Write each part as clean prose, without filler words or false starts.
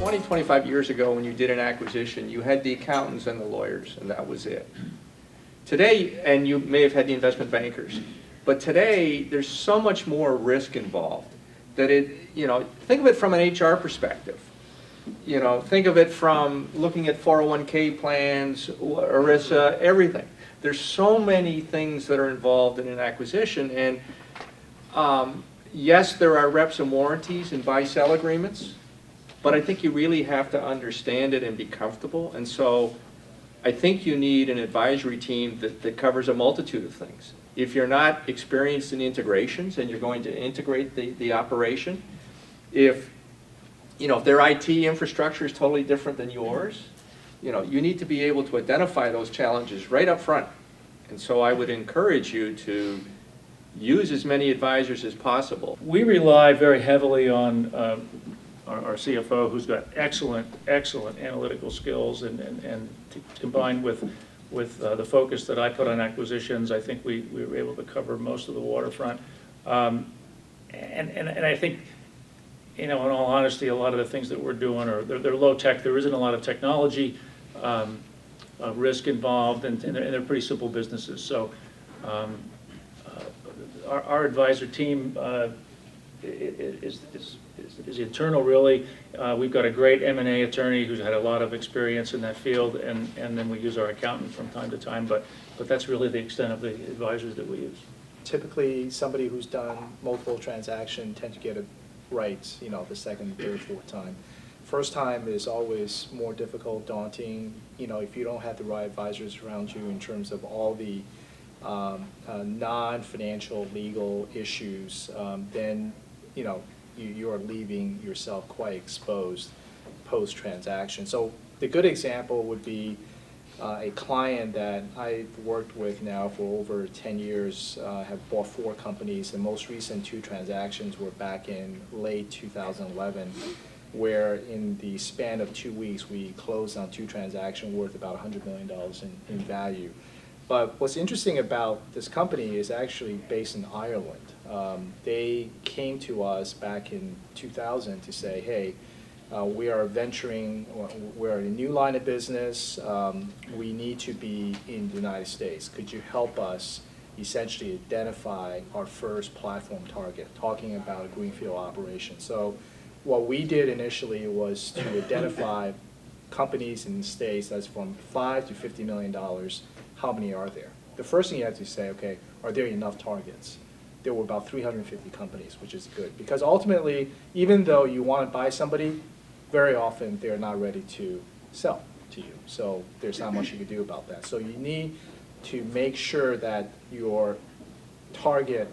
20, 25 years ago when you did an acquisition, you had the accountants and the lawyers, and that was it. Today, and you may have had the investment bankers, but today there's so much more risk involved that think of it from an HR perspective. Think of it from looking at 401k plans, ERISA, everything. There's so many things that are involved in an acquisition, and yes, there are reps and warranties and buy-sell agreements, but I think you really have to understand it and be comfortable, and so I think you need an advisory team that covers a multitude of things. If you're not experienced in integrations and you're going to integrate the operation, if their IT infrastructure is totally different than yours, you need to be able to identify those challenges right up front. And so I would encourage you to use as many advisors as possible. We rely very heavily on our CFO, who's got excellent analytical skills, and combined with the focus that I put on acquisitions, I think we were able to cover most of the waterfront. And I think, in all honesty, a lot of the things that we're doing they're low tech. There isn't a lot of technology risk involved, and they're pretty simple businesses. So our advisor team is internal, really. We've got a great M&A attorney who's had a lot of experience in that field, and then we use our accountant from time to time, but that's really the extent of the advisors that we use. Typically, somebody who's done multiple transactions tend to get it right, the second, third, fourth time. First time is always more difficult, daunting, if you don't have the right advisors around you in terms of all the non-financial legal issues, then you are leaving yourself quite exposed post-transaction. So the good example would be a client that I've worked with now for over 10 years, have bought 4 companies. The most recent 2 transactions were back in late 2011, where in the span of 2 weeks we closed on 2 transactions worth about $100 million in value. But what's interesting about this company is actually based in Ireland. They came to us back in 2000 to say, hey, we are venturing, we're in a new line of business, we need to be in the United States. Could you help us essentially identify our first platform target, talking about a greenfield operation? So what we did initially was to identify companies in the States that's from $5 to $50 million. How many are there? The first thing you have to say, okay, are there enough targets? There were about 350 companies, which is good. Because ultimately, even though you want to buy somebody, very often they're not ready to sell to you. So there's not much you can do about that. So you need to make sure that your target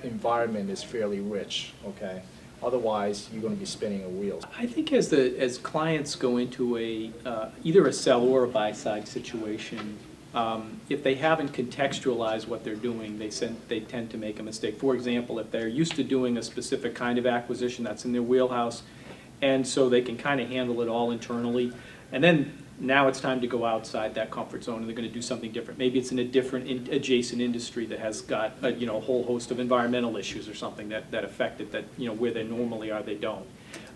environment is fairly rich, okay? Otherwise, you're going to be spinning a wheel. I think as clients go into either a sell or a buy side situation, if they haven't contextualized what they're doing, they tend to make a mistake. For example, if they're used to doing a specific kind of acquisition that's in their wheelhouse, and so they can kind of handle it all internally, and then now it's time to go outside that comfort zone and they're going to do something different. Maybe it's in a different adjacent industry that has got a whole host of environmental issues or something that affect it, that where they normally are, they don't.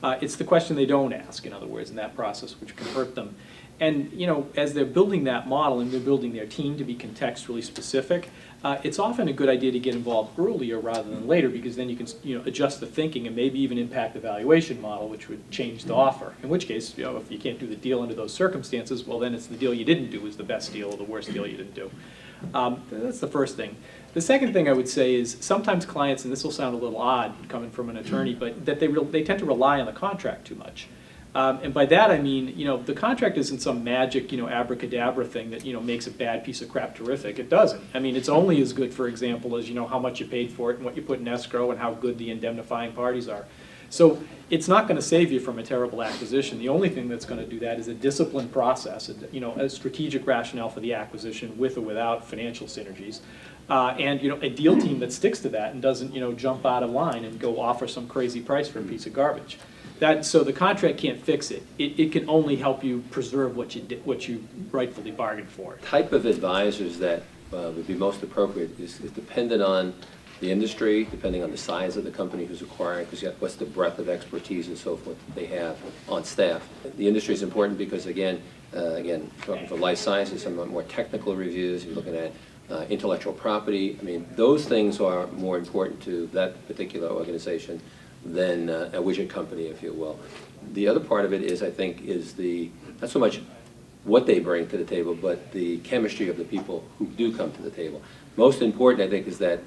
It's the question they don't ask, in other words, in that process, which can hurt them. And as they're building that model and they're building their team to be contextually specific, it's often a good idea to get involved earlier rather than later, because then you can adjust the thinking and maybe even impact the valuation model, which would change the offer. In which case, if you can't do the deal under those circumstances, well then it's the deal you didn't do is the best deal or the worst deal you didn't do. That's the first thing. The second thing I would say is sometimes clients, and this will sound a little odd coming from an attorney, but that they tend to rely on the contract too much. And by that I mean, the contract isn't some magic, abracadabra thing that, makes a bad piece of crap terrific. It doesn't. I mean, it's only as good, for example, as, how much you paid for it and what you put in escrow and how good the indemnifying parties are. So it's not going to save you from a terrible acquisition. The only thing that's going to do that is a disciplined process, a strategic rationale for the acquisition with or without financial synergies. And a deal team that sticks to that and doesn't jump out of line and go offer some crazy price for a piece of garbage. So the contract can't fix it. It can only help you preserve what you rightfully bargained for. Type of advisors that would be most appropriate is dependent on the industry, depending on the size of the company who's acquiring, because what's the breadth of expertise and so forth that they have on staff. The industry is important because, again, talking for life sciences, some more technical reviews, you're looking at intellectual property. I mean, those things are more important to that particular organization than a widget company, if you will. The other part of it is, I think, is not so much what they bring to the table, but the chemistry of the people who do come to the table. Most important, I think, is that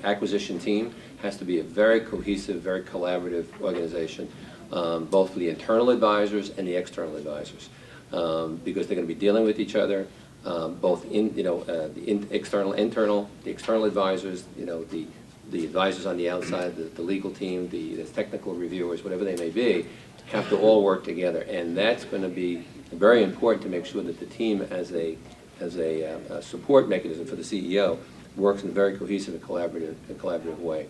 acquisition team has to be a very cohesive, very collaborative organization, both for the internal advisors and the external advisors, because they're going to be dealing with each other, both the external, internal, the external advisors, the advisors on the outside, the legal team, the technical reviewers, whatever they may be, have to all work together, and that's going to be very important to make sure that the team, as a support mechanism for the CEO, works in a very cohesive and collaborative way.